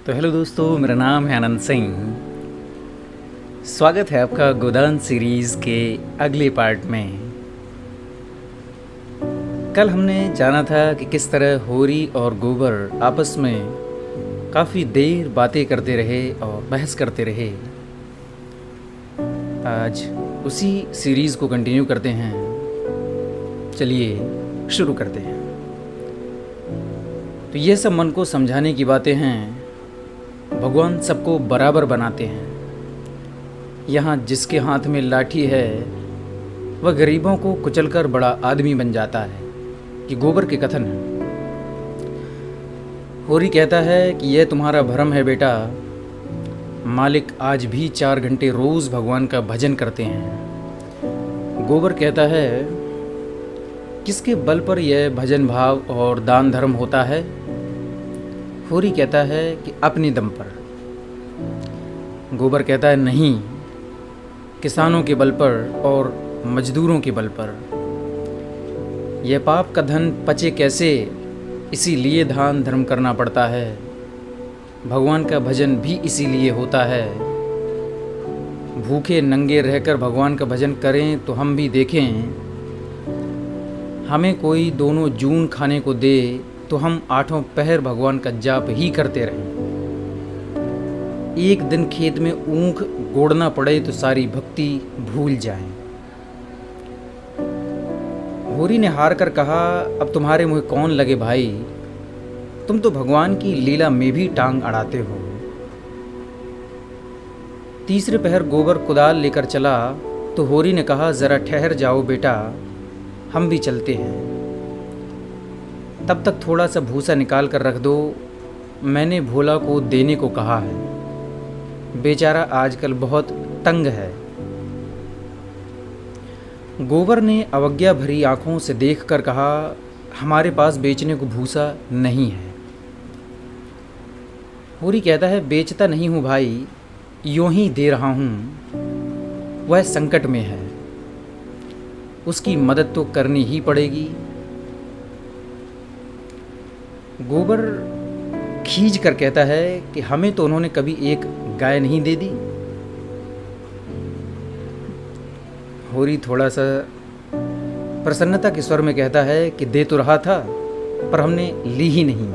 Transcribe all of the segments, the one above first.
तो हेलो दोस्तों, मेरा नाम है आनंद सिंह। स्वागत है आपका गोदान सीरीज़ के अगले पार्ट में। कल हमने जाना था कि किस तरह होरी और गोबर आपस में काफ़ी देर बातें करते रहे और बहस करते रहे। आज उसी सीरीज़ को कंटिन्यू करते हैं। चलिए शुरू करते हैं। तो ये सब मन को समझाने की बातें हैं। भगवान सबको बराबर बनाते हैं। यहाँ जिसके हाथ में लाठी है वह गरीबों को कुचलकर बड़ा आदमी बन जाता है, कि गोबर के कथन है। होरी कहता है कि यह तुम्हारा भ्रम है बेटा। मालिक आज भी 4 घंटे रोज़ भगवान का भजन करते हैं। गोबर कहता है, किसके बल पर यह भजन भाव और दान धर्म होता है? होरी कहता है कि अपने दम पर। गोबर कहता है, नहीं, किसानों के बल पर और मजदूरों के बल पर। यह पाप का धन पचे कैसे, इसीलिए दान धर्म करना पड़ता है। भगवान का भजन भी इसीलिए होता है। भूखे नंगे रहकर भगवान का भजन करें तो हम भी देखें। हमें कोई दोनों जून खाने को दे तो हम 8 पहर भगवान का जाप ही करते रहें। एक दिन खेत में ऊख गोड़ना पड़े तो सारी भक्ति भूल जाएं। होरी ने हार कर कहा, अब तुम्हारे मुँह कौन लगे भाई, तुम तो भगवान की लीला में भी टांग अड़ाते हो। तीसरे पहर गोबर कुदाल लेकर चला तो होरी ने कहा, ज़रा ठहर जाओ बेटा, हम भी चलते हैं। तब तक थोड़ा सा भूसा निकाल कर रख दो, मैंने भोला को देने को कहा है। बेचारा आजकल बहुत तंग है। गोबर ने अवज्ञा भरी आंखों से देखकर कहा, हमारे पास बेचने को भूसा नहीं है। होरी कहता है, बेचता नहीं हूँ भाई, यूं ही दे रहा हूँ। वह संकट में है, उसकी मदद तो करनी ही पड़ेगी। गोबर खींच कर कहता है कि हमें तो उन्होंने कभी एक गाय नहीं दे दी। होरी थोड़ा सा प्रसन्नता के स्वर में कहता है कि दे तो रहा था, पर हमने ली ही नहीं।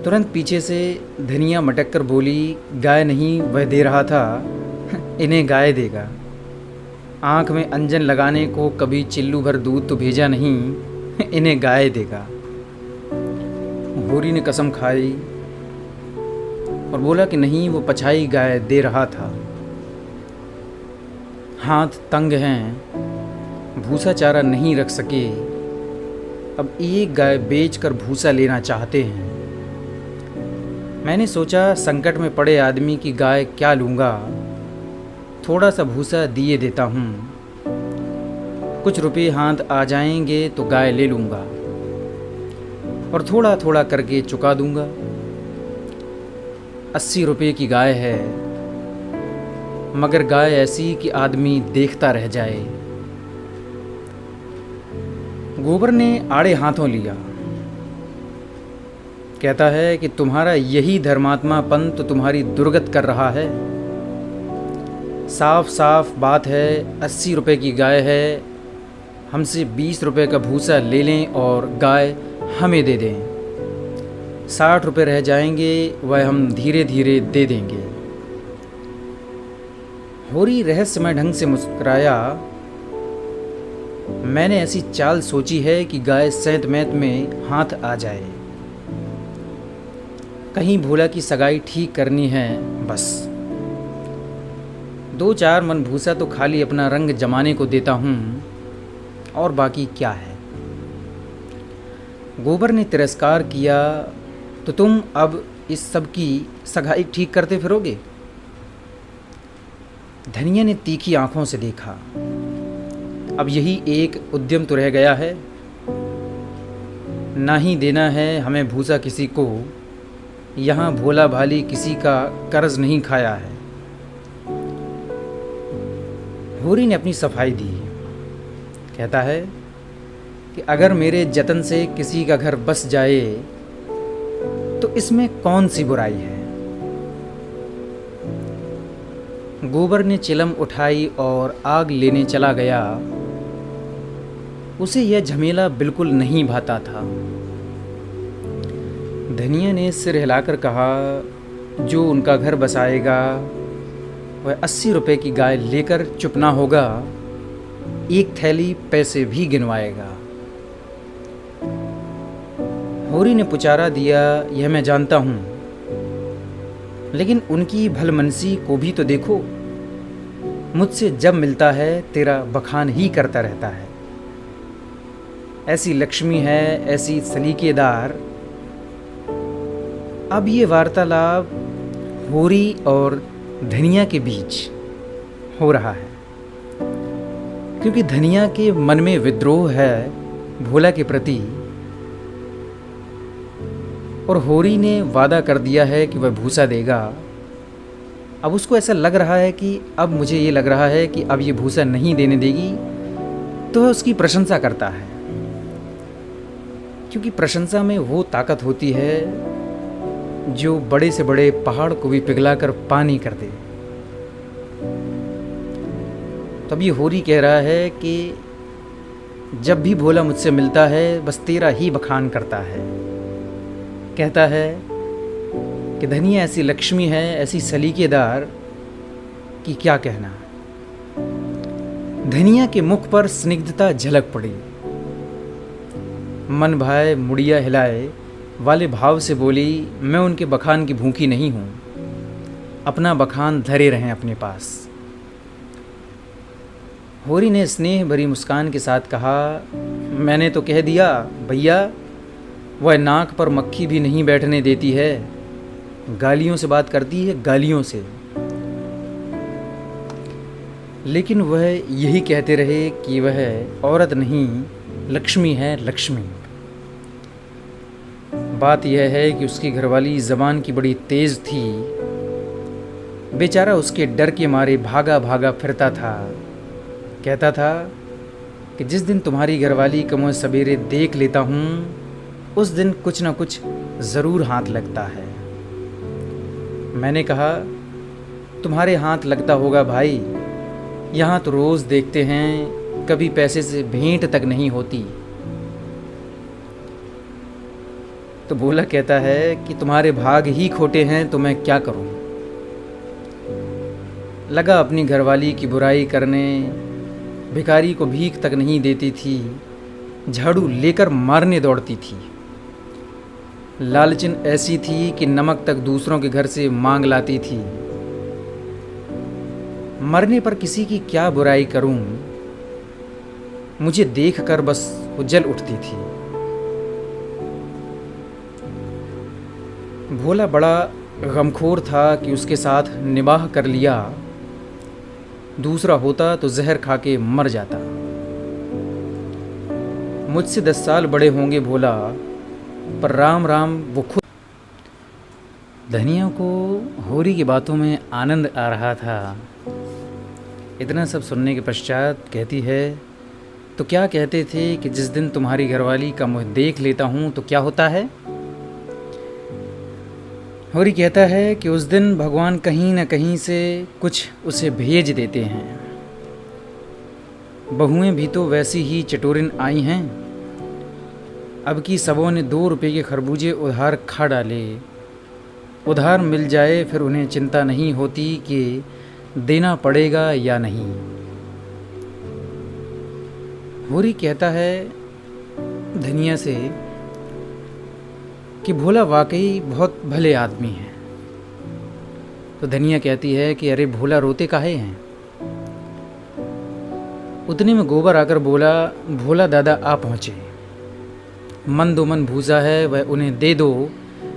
तुरंत पीछे से धनिया मटक कर बोली, गाय नहीं, वह दे रहा था, इन्हें गाय देगा। आँख में अंजन लगाने को कभी चिल्लू भर दूध तो भेजा नहीं, इन्हें गाय देगा। होरी ने कसम खाई और बोला कि नहीं, वो पछाई गाय दे रहा था। हाथ तंग हैं, भूसा चारा नहीं रख सके, अब एक गाय बेचकर भूसा लेना चाहते हैं। मैंने सोचा संकट में पड़े आदमी की गाय क्या लूँगा, थोड़ा सा भूसा दिए देता हूँ, कुछ रुपये हाथ आ जाएंगे तो गाय ले लूँगा और थोड़ा थोड़ा करके चुका दूँगा। 80 रुपये की गाय है, मगर गाय ऐसी कि आदमी देखता रह जाए। गोबर ने आड़े हाथों लिया, कहता है कि तुम्हारा यही धर्मात्मापन तो तुम्हारी दुर्गत कर रहा है। साफ साफ बात है, 80 रुपये की गाय है, हमसे 20 रुपये का भूसा ले लें और गाय हमें दे दें। 60 रुपये रह जाएंगे, वह हम धीरे धीरे दे देंगे। होरी रहस्यमय ढंग से मुस्कुराया, मैंने ऐसी चाल सोची है कि गाय सैंत मैत में हाथ आ जाए। कहीं भोला की सगाई ठीक करनी है बस। 2-4 मन भूसा तो खाली अपना रंग जमाने को देता हूँ, और बाकी क्या है। गोबर ने तिरस्कार किया, तो तुम अब इस सब की सगाई ठीक करते फिरोगे? धनिया ने तीखी आंखों से देखा, अब यही एक उद्यम तो रह गया है। ना ही देना है हमें भूसा किसी को, यहाँ भोला भाली किसी का कर्ज नहीं खाया है। होरी ने अपनी सफाई दी, कहता है कि अगर मेरे जतन से किसी का घर बस जाए तो इसमें कौन सी बुराई है? गोबर ने चिलम उठाई और आग लेने चला गया। उसे यह झमेला बिल्कुल नहीं भाता था। धनिया ने सिर हिलाकर कहा, जो उनका घर बसाएगा वह 80 रुपए की गाय लेकर चुप ना होगा, एक थैली पैसे भी गिनवाएगा। होरी ने पुचारा दिया, यह मैं जानता हूँ, लेकिन उनकी भलमनसी को भी तो देखो। मुझसे जब मिलता है तेरा बखान ही करता रहता है। ऐसी लक्ष्मी है, ऐसी सलीकेदार। अब ये वार्तालाप होरी और धनिया के बीच हो रहा है, क्योंकि धनिया के मन में विद्रोह है भोला के प्रति, और होरी ने वादा कर दिया है कि वह भूसा देगा। अब उसको ऐसा लग रहा है कि अब मुझे ये लग रहा है कि अब ये भूसा नहीं देने देगी, तो वह उसकी प्रशंसा करता है, क्योंकि प्रशंसा में वो ताकत होती है जो बड़े से बड़े पहाड़ को भी पिघलाकर पानी कर दे। तब ये होरी कह रहा है कि जब भी भोला मुझसे मिलता है बस तेरा ही बखान करता है। कहता है कि धनिया ऐसी लक्ष्मी है, ऐसी सलीकेदार कि क्या कहना। धनिया के मुख पर स्निग्धता झलक पड़ी। मन भाए मुड़िया हिलाए वाले भाव से बोली, मैं उनके बखान की भूखी नहीं हूँ, अपना बखान धरे रहें अपने पास। होरी ने स्नेह भरी मुस्कान के साथ कहा, मैंने तो कह दिया भैया, वह नाक पर मक्खी भी नहीं बैठने देती है, गालियों से बात करती है, गालियों से। लेकिन वह यही कहते रहे कि वह औरत नहीं, लक्ष्मी है, लक्ष्मी। बात यह है कि उसकी घरवाली ज़बान की बड़ी तेज़ थी। बेचारा उसके डर के मारे भागा भागा फिरता था। कहता था कि जिस दिन तुम्हारी घरवाली को मैं सवेरे देख लेता हूँ, उस दिन कुछ ना कुछ ज़रूर हाथ लगता है। मैंने कहा, तुम्हारे हाथ लगता होगा भाई, यहाँ तो रोज़ देखते हैं, कभी पैसे से भेंट तक नहीं होती। तो भोला कहता है कि तुम्हारे भाग ही खोटे हैं, तो मैं क्या करूं। लगा अपनी घरवाली की बुराई करने, भिखारी को भीख तक नहीं देती थी, झाड़ू लेकर मारने दौड़ती थी। लालचिन ऐसी थी कि नमक तक दूसरों के घर से मांग लाती थी। मरने पर किसी की क्या बुराई करूं, मुझे देखकर बस उजल उठती थी। भोला बड़ा गमखोर था कि उसके साथ निबाह कर लिया, दूसरा होता तो जहर खा के मर जाता। मुझसे 10 साल बड़े होंगे भोला, पर राम राम वो खुद। धनिया को होरी की बातों में आनंद आ रहा था। इतना सब सुनने के पश्चात कहती है, तो क्या कहते थे कि जिस दिन तुम्हारी घरवाली का मुँह देख लेता हूँ तो क्या होता है। होरी कहता है कि उस दिन भगवान कहीं न कहीं से कुछ उसे भेज देते हैं। बहुएं भी तो वैसी ही चटोरिन आई हैं। अब की सबों ने 2 रुपए के खरबूजे उधार खा डाले। उधार मिल जाए फिर उन्हें चिंता नहीं होती कि देना पड़ेगा या नहीं। होरी कहता है धनिया से कि भोला वाकई बहुत भले आदमी है। तो धनिया कहती है कि अरे भोला रोते काहे हैं। उतने में गोबर आकर बोला, भोला दादा आ पहुँचे, मन दो मन भूसा है, वह उन्हें दे दो,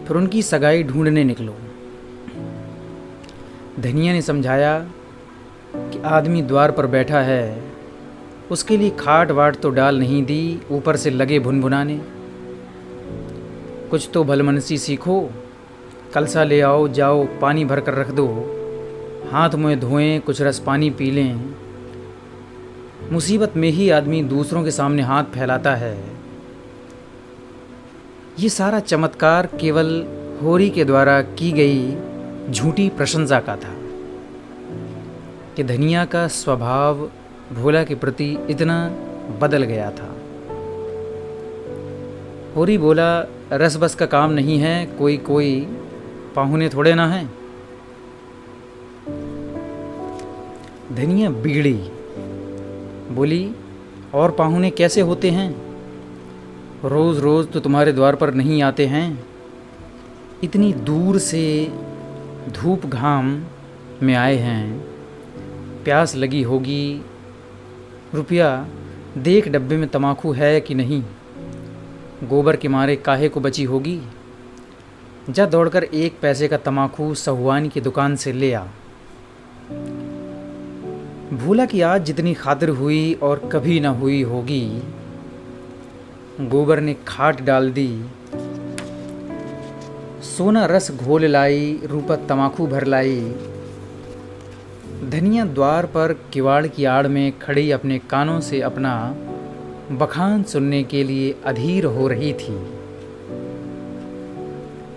फिर उनकी सगाई ढूंढने निकलो। धनिया ने समझाया कि आदमी द्वार पर बैठा है, उसके लिए खाट वाट तो डाल नहीं दी, ऊपर से लगे भुनभुनाने। कुछ तो भलमनसी सीखो, कलसा ले आओ, जाओ पानी भर कर रख दो, हाथ मुँह धोएं, कुछ रस पानी पी लें। मुसीबत में ही आदमी दूसरों के सामने हाथ फैलाता है। ये सारा चमत्कार केवल होरी के द्वारा की गई झूठी प्रशंसा का था कि धनिया का स्वभाव भोला के प्रति इतना बदल गया था। होरी बोला, रस बस का काम नहीं है, कोई कोई पाहुने थोड़े ना हैं। धनिया बिगड़ी, बोली, और पाहुने कैसे होते हैं? रोज़ रोज़ तो तुम्हारे द्वार पर नहीं आते हैं। इतनी दूर से धूप घाम में आए हैं, प्यास लगी होगी। रुपया देख डब्बे में तमाकू है कि नहीं, गोबर के मारे काहे को बची होगी। जा दौड़कर 1 पैसे का तमाकू सहुआनी की दुकान से ले आ। भोला की आज जितनी खातिर हुई और कभी ना हुई होगी। गोबर ने खाट डाल दी, सोना रस घोल लाई, रूपा तमाकू भर लाई। धनिया द्वार पर किवाड़ की आड़ में खड़ी अपने कानों से अपना बखान सुनने के लिए अधीर हो रही थी।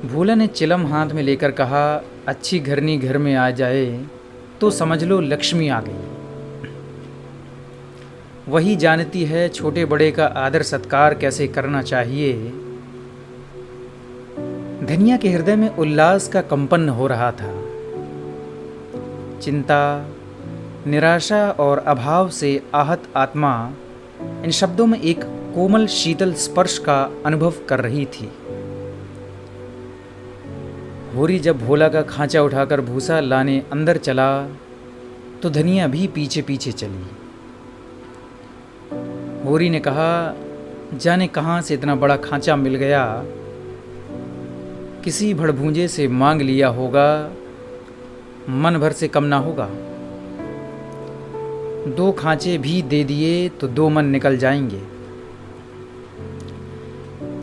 भोला ने चिलम हाथ में लेकर कहा, अच्छी घरनी घर में आ जाए तो समझ लो लक्ष्मी आ गई। वही जानती है छोटे बड़े का आदर सत्कार कैसे करना चाहिए। धनिया के हृदय में उल्लास का कंपन हो रहा था। चिंता, निराशा और अभाव से आहत आत्मा इन शब्दों में एक कोमल शीतल स्पर्श का अनुभव कर रही थी। होरी जब भोला का खांचा उठाकर भूसा लाने अंदर चला तो धनिया भी पीछे पीछे चली। होरी ने कहा, जाने कहाँ से इतना बड़ा खांचा मिल गया, किसी भड़भूंजे से मांग लिया होगा, मन भर से कम ना होगा। 2 खांचे भी दे दिए तो 2 मन निकल जाएंगे।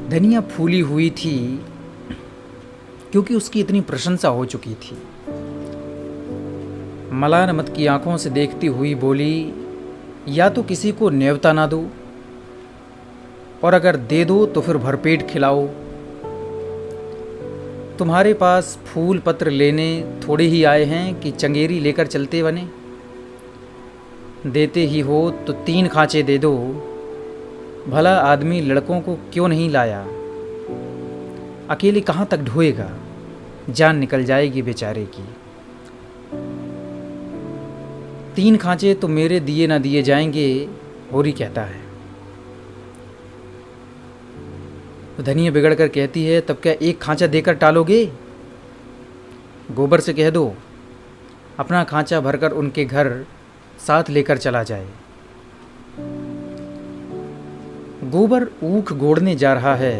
धनिया फूली हुई थी क्योंकि उसकी इतनी प्रशंसा हो चुकी थी। मलानमत की आंखों से देखती हुई बोली, या तो किसी को न्योता ना दो, और अगर दे दो तो फिर भरपेट खिलाओ। तुम्हारे पास फूल पत्र लेने थोड़े ही आए हैं कि चंगेरी लेकर चलते बने। देते ही हो तो 3 खांचे दे दो। भला आदमी लड़कों को क्यों नहीं लाया, अकेले कहाँ तक ढोएगा, जान निकल जाएगी बेचारे की। 3 खांचे तो मेरे दिए ना दिए जाएंगे, होरी कहता है। तो धनिया बिगड़ कर कहती है, तब क्या 1 खांचा देकर टालोगे? गोबर से कह दो अपना खांचा भरकर उनके घर साथ लेकर चला जाए। गोबर ऊख गोड़ने जा रहा है।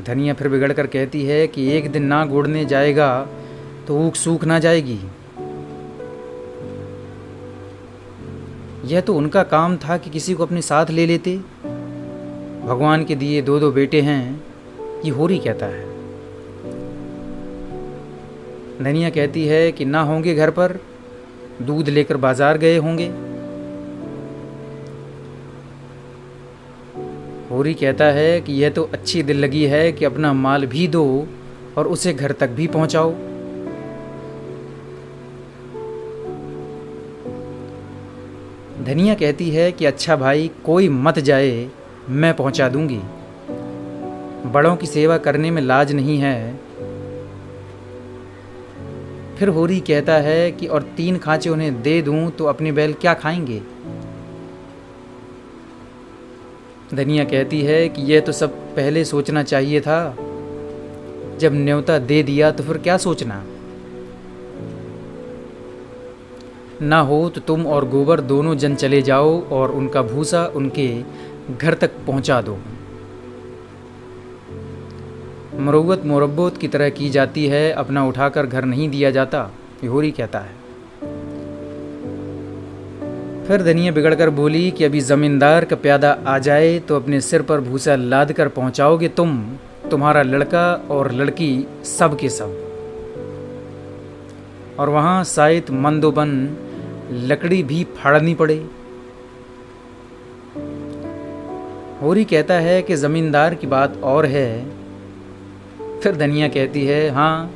धनिया फिर बिगड़ कर कहती है कि 1 दिन ना गोड़ने जाएगा तो ऊख सूख ना जाएगी। यह तो उनका काम था कि किसी को अपने साथ ले लेते। भगवान के दिए 2-2 बेटे हैं, ये होरी कहता है। धनिया कहती है कि ना होंगे घर पर, दूध लेकर बाजार गए होंगे। होरी कहता है कि यह तो अच्छी दिल लगी है कि अपना माल भी दो और उसे घर तक भी पहुंचाओ। धनिया कहती है कि अच्छा भाई, कोई मत जाए, मैं पहुंचा दूंगी। बड़ों की सेवा करने में लाज नहीं है। फिर होरी कहता है कि और 3 खांचे उन्हें दे दूं तो अपने बैल क्या खाएंगे। धनिया कहती है कि यह तो सब पहले सोचना चाहिए था। जब न्योता दे दिया तो फिर क्या सोचना। ना हो तो तुम और गोबर दोनों जन चले जाओ और उनका भूसा उनके घर तक पहुंचा दो। मुरव्वत मुरब्बत की तरह की जाती है, अपना उठाकर घर नहीं दिया जाता, होरी कहता है। फिर धनिया बिगड़कर बोली कि अभी ज़मींदार का प्यादा आ जाए तो अपने सिर पर भूसा लाद कर पहुंचाओगे तुम, तुम्हारा लड़का और लड़की सब के सब। और वहाँ शायद मंदोबन लकड़ी भी फाड़नी पड़े। होरी कहता है कि ज़मींदार की बात और है, फिर धनिया कहती है, हाँ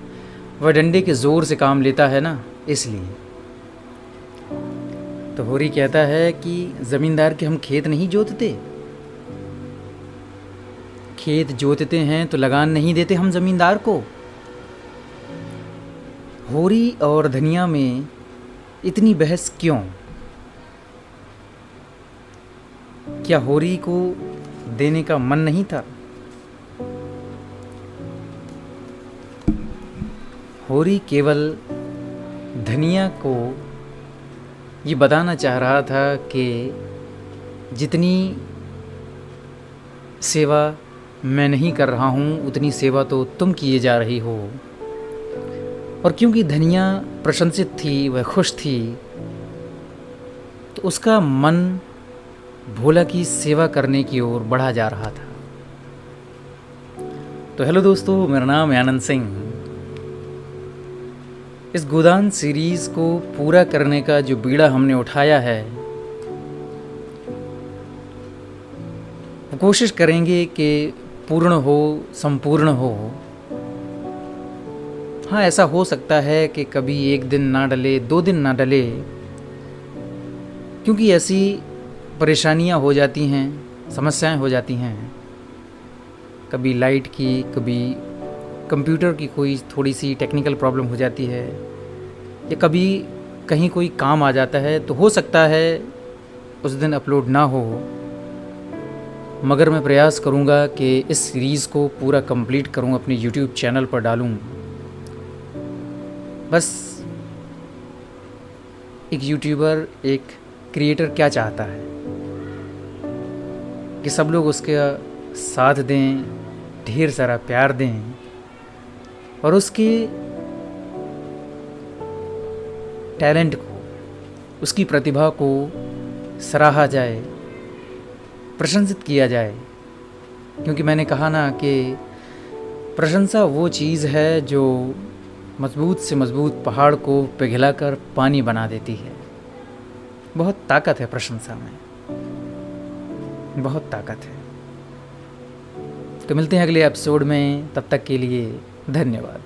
वह डंडे के ज़ोर से काम लेता है ना, इसलिए। तो होरी कहता है कि ज़मींदार के हम खेत नहीं जोतते, खेत जोतते हैं तो लगान नहीं देते हम ज़मींदार को। होरी और धनिया में इतनी बहस क्यों? क्या होरी को देने का मन नहीं था? होरी केवल धनिया को ये बताना चाह रहा था कि जितनी सेवा मैं नहीं कर रहा हूँ उतनी सेवा तो तुम किए जा रही हो। और क्योंकि धनिया प्रशंसित थी, वह खुश थी, तो उसका मन भोला की सेवा करने की ओर बढ़ा जा रहा था। तो हेलो दोस्तों, मेरा नाम है आनंद सिंह। इस गोदान सीरीज़ को पूरा करने का जो बीड़ा हमने उठाया है, वो कोशिश करेंगे कि पूर्ण हो, संपूर्ण हो। हाँ, ऐसा हो सकता है कि कभी 1 दिन ना डले, 2 दिन ना डले, क्योंकि ऐसी परेशानियाँ हो जाती हैं, समस्याएं हो जाती हैं। कभी लाइट की, कभी कंप्यूटर की कोई थोड़ी सी टेक्निकल प्रॉब्लम हो जाती है, या कभी कहीं कोई काम आ जाता है, तो हो सकता है उस दिन अपलोड ना हो। मगर मैं प्रयास करूँगा कि इस सीरीज़ को पूरा कंप्लीट करूँ, अपने YouTube चैनल पर डालूँ। बस एक यूट्यूबर, एक क्रिएटर क्या चाहता है कि सब लोग उसका साथ दें, ढेर सारा प्यार दें, और उसके टैलेंट को, उसकी प्रतिभा को सराहा जाए, प्रशंसित किया जाए। क्योंकि मैंने कहा ना कि प्रशंसा वो चीज़ है जो मजबूत से मजबूत पहाड़ को पिघलाकर पानी बना देती है। बहुत ताकत है प्रशंसा में, बहुत ताकत है। तो मिलते हैं अगले एपिसोड में, तब तक के लिए धन्यवाद।